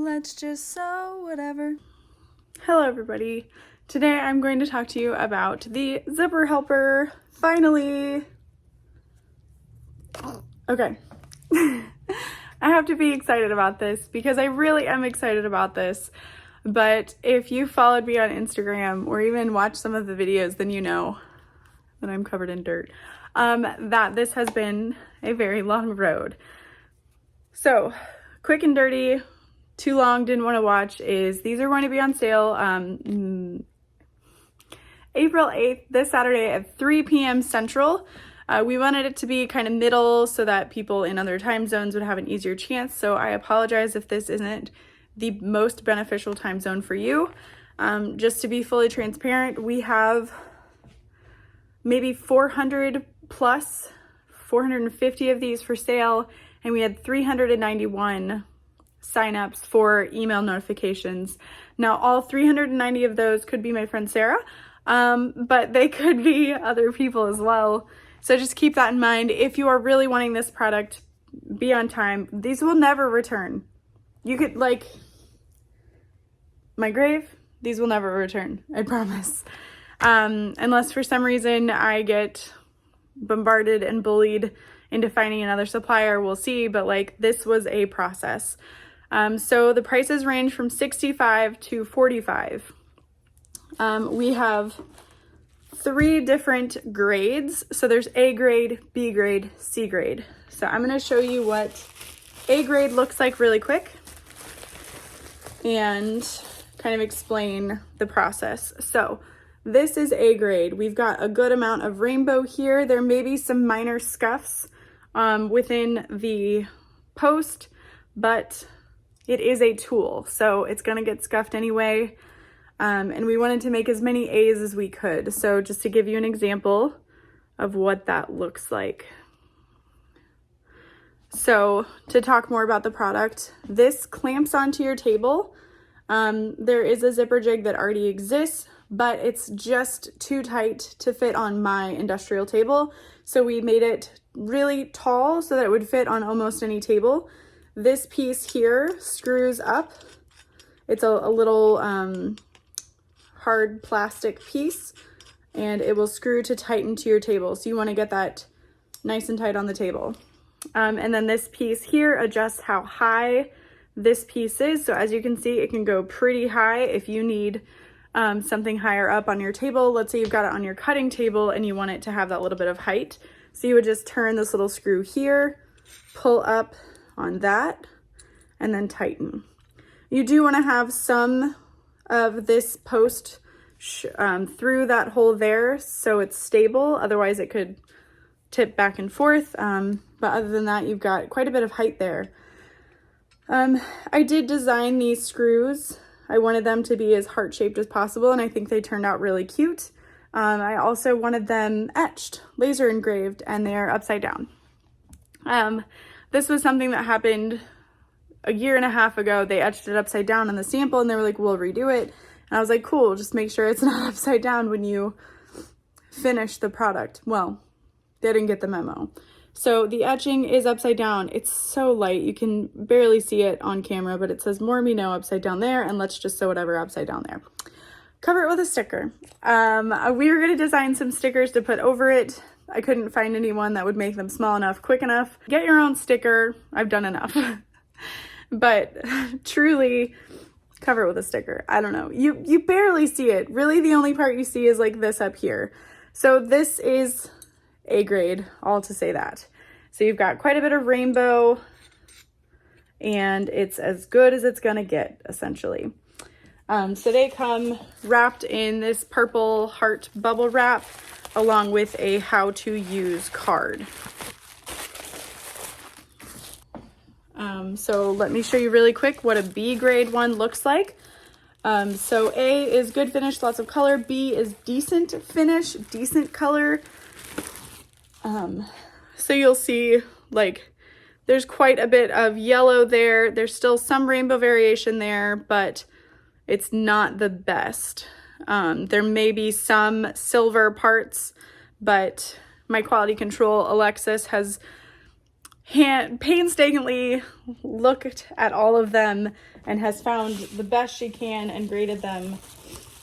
let's just sew whatever. Hello everybody. Today I'm going to talk to you about the zipper helper. Finally! Okay. I have to be excited about this because I really am excited about this. But if you followed me on Instagram or even watched some of the videos, then you know that I'm covered in dirt. That this has been a very long road. So, quick and dirty, too long, didn't want to watch, is these are going to be on sale April 8th, this Saturday at 3 p.m. Central. We wanted it to be kind of middle so that people in other time zones would have an easier chance. So I apologize if this isn't the most beneficial time zone for you. Just to be fully transparent, we have maybe 400 plus, 450 of these for sale, and we had 391 signups for email notifications. Now, all 390 of those could be my friend Sarah, but they could be other people as well. So just keep that in mind. If you are really wanting this product, be on time. These will never return. You could, like, my grave, these will never return, I promise. Unless for some reason I get bombarded and bullied into finding another supplier, we'll see, but like this was a process. So the prices range from $65 to $45. We have 3 different grades. So there's A grade, B grade, C grade. So I'm gonna show you what A grade looks like really quick and kind of explain the process. So this is A grade. We've got a good amount of rainbow here. There may be some minor scuffs within the post, but it is a tool, so it's gonna get scuffed anyway. And we wanted to make as many A's as we could. So just to give you an example of what that looks like. So to talk more about the product, this clamps onto your table. There is a zipper jig that already exists, but it's just too tight to fit on my industrial table. So we made it really tall so that it would fit on almost any table. This piece here screws up. It's a little hard plastic piece, and it will screw to tighten to your table. So you want to get that nice and tight on the table. And then this piece here adjusts how high this piece is. So as you can see, it can go pretty high if you need something higher up on your table. Let's say you've got it on your cutting table and you want it to have that little bit of height. So you would just turn this little screw here, pull up on that, and then tighten. You do want to have some of this post through that hole there so it's stable. Otherwise it could tip back and forth. But other than that, you've got quite a bit of height there. I did design these screws. I wanted them to be as heart-shaped as possible, and I think they turned out really cute. I also wanted them etched, laser engraved, and they're upside down. This was something that happened a year and a half ago. They etched it upside down in the sample, and they were like, we'll redo it. And I was like, cool, just make sure it's not upside down when you finish the product. Well, they didn't get the memo. So the etching is upside down. It's so light, you can barely see it on camera, but it says Mormino upside down there, and let's just sew whatever upside down there. Cover it with a sticker. We were gonna design some stickers to put over it. I couldn't find anyone that would make them small enough, quick enough. Get your own sticker. I've done enough. But truly, cover it with a sticker. I don't know. You barely see it. Really, the only part you see is like this up here. So this is A grade, all to say that. So you've got quite a bit of rainbow, and it's as good as it's gonna get, essentially. So they come wrapped in this purple heart bubble wrap along with a how to use card. So let me show you really quick what a B grade one looks like. So A is good finish, lots of color. B is decent finish, decent color. So you'll see like there's quite a bit of yellow there. There's still some rainbow variation there, but it's not the best. There may be some silver parts, but my quality control, Alexis, has painstakingly looked at all of them and has found the best she can and graded them,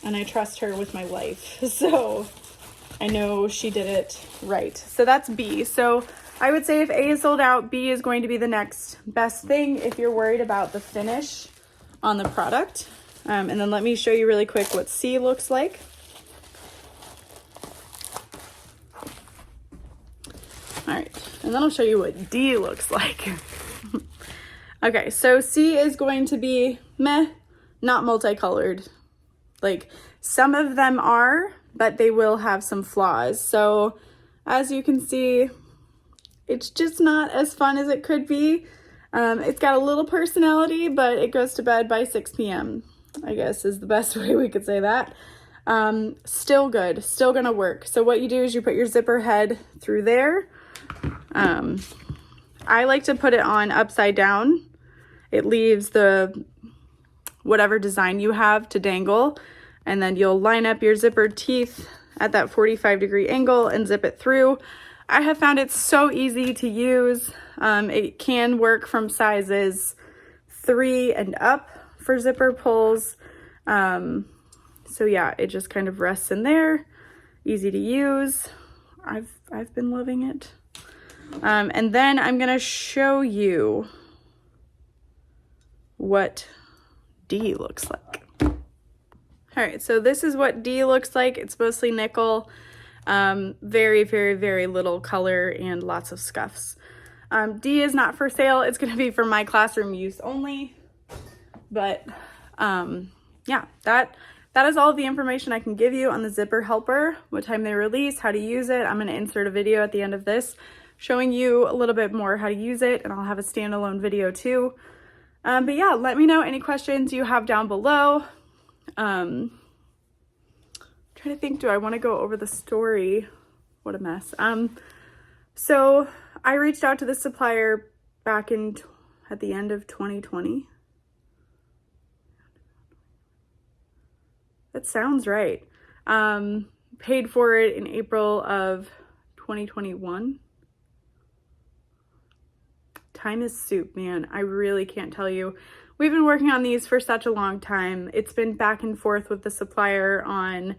and I trust her with my life, so I know she did it right. So that's B. So I would say if A is sold out, B is going to be the next best thing if you're worried about the finish on the product. And then let me show you really quick what C looks like. All right, and then I'll show you what D looks like. Okay, so C is going to be meh, not multicolored. Like, some of them are, but they will have some flaws. So as you can see, it's just not as fun as it could be. It's got a little personality, but it goes to bed by 6 p.m., I guess is the best way we could say that. Still good, still gonna work. So what you do is you put your zipper head through there. I like to put it on upside down. It leaves the whatever design you have to dangle, and then you'll line up your zippered teeth at that 45-degree angle and zip it through. I have found it so easy to use. It can work from sizes 3 and up for zipper pulls. So yeah, it just kind of rests in there. Easy to use. I've been loving it. And then I'm gonna show you what D looks like. All right, so this is what D looks like. It's mostly nickel, very, very, very little color and lots of scuffs. D is not for sale. It's gonna be for my classroom use only. But yeah, that is all the information I can give you on the zipper helper, what time they release, how to use it. I'm gonna insert a video at the end of this showing you a little bit more how to use it, and I'll have a standalone video too. But yeah, let me know any questions you have down below. Trying to think, do I want to go over the story? What a mess. So I reached out to the supplier back at the end of 2020. That sounds right. Paid for it in April of 2021. Time is soup, man. I really can't tell you. We've been working on these for such a long time. It's been back and forth with the supplier on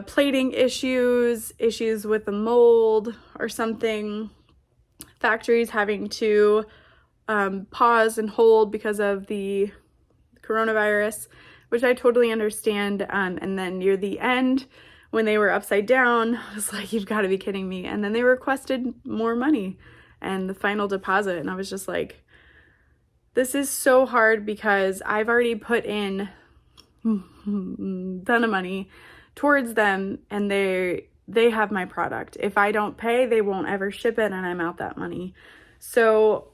plating issues with the mold or something. Factories having to pause and hold because of the coronavirus, which I totally understand. And then near the end, when they were upside down, I was like, you've got to be kidding me. And then they requested more money and the final deposit. And I was just like, this is so hard because I've already put in a ton of money towards them, and they have my product. If I don't pay, they won't ever ship it, and I'm out that money. So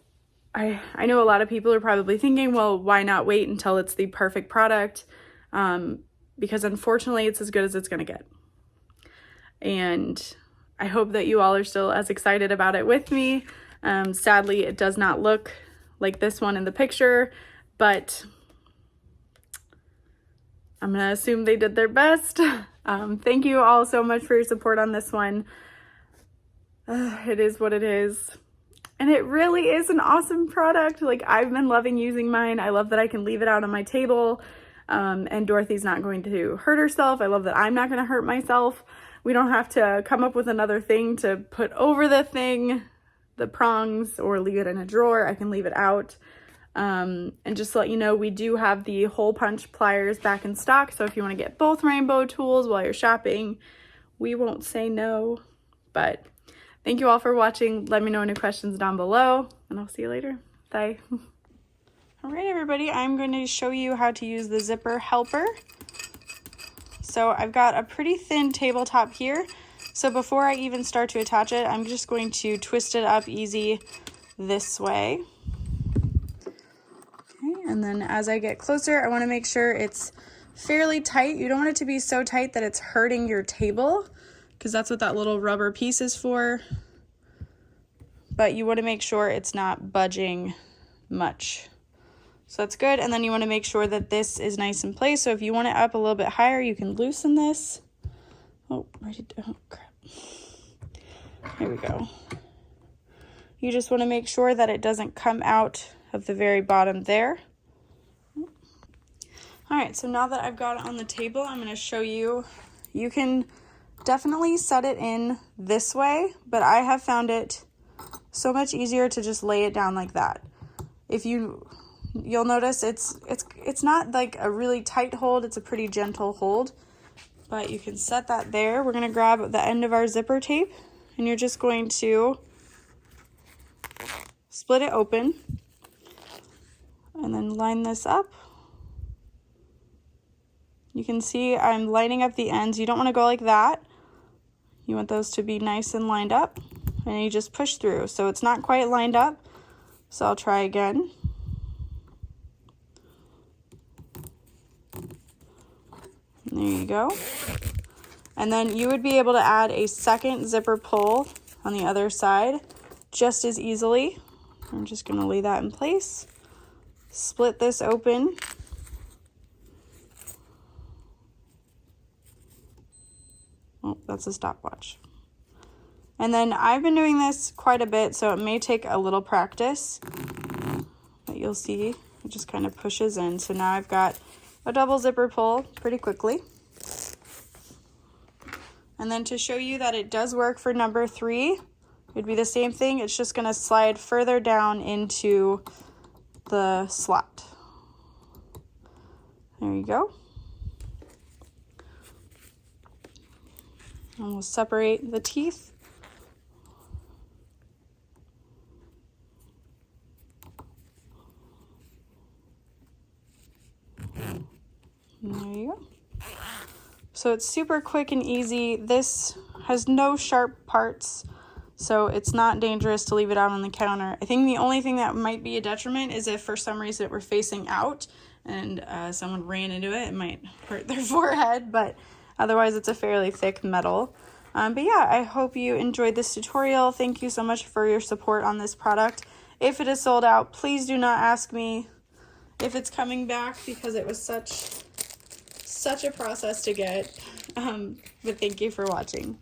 I know a lot of people are probably thinking, well, why not wait until it's the perfect product? Because unfortunately, it's as good as it's going to get. And I hope that you all are still as excited about it with me. Sadly, it does not look like this one in the picture, but I'm gonna assume they did their best. Thank you all so much for your support on this one. It is what it is. And it really is an awesome product. Like, I've been loving using mine. I love that I can leave it out on my table, and Dorothy's not going to hurt herself. I love that I'm not gonna hurt myself. We don't have to come up with another thing to put over the thing, the prongs, or leave it in a drawer. I can leave it out. And just to let you know, we do have the hole punch pliers back in stock. So if you want to get both rainbow tools while you're shopping, we won't say no. But thank you all for watching. Let me know any questions down below, and I'll see you later. Bye. All right, everybody, I'm going to show you how to use the zipper helper. So I've got a pretty thin tabletop here. So before I even start to attach it, I'm just going to twist it up easy this way. Okay, and then as I get closer, I want to make sure it's fairly tight. You don't want it to be so tight that it's hurting your table, because that's what that little rubber piece is for. But you want to make sure it's not budging much. So that's good. And then you want to make sure that this is nice in place. So if you want it up a little bit higher, you can loosen this. Oh, oh crap. Here we go. You just want to make sure that it doesn't come out of the very bottom there. All right, so now that I've got it on the table, I'm going to show you. You can definitely set it in this way, but I have found it so much easier to just lay it down like that. You'll notice it's not like a really tight hold, it's a pretty gentle hold, but you can set that there. We're going to grab the end of our zipper tape, and you're just going to split it open and then line this up. You can see I'm lining up the ends. You don't want to go like that. You want those to be nice and lined up, and you just push through. So it's not quite lined up, so I'll try again. There you go. And then you would be able to add a second zipper pull on the other side just as easily. I'm just going to lay that in place. Split this open. Oh, that's a stopwatch. And then I've been doing this quite a bit, so it may take a little practice, but you'll see it just kind of pushes in. So now I've got a double zipper pull pretty quickly. And then to show you that it does work for number 3, it'd be the same thing. It's just going to slide further down into the slot. There you go. And we'll separate the teeth. And there you go. So it's super quick and easy. This has no sharp parts, so it's not dangerous to leave it out on the counter. I think the only thing that might be a detriment is if for some reason it were facing out and someone ran into it, it might hurt their forehead, but otherwise it's a fairly thick metal. But yeah, I hope you enjoyed this tutorial. Thank you so much for your support on this product. If it is sold out, please do not ask me if it's coming back, because it was such a process to get. But thank you for watching.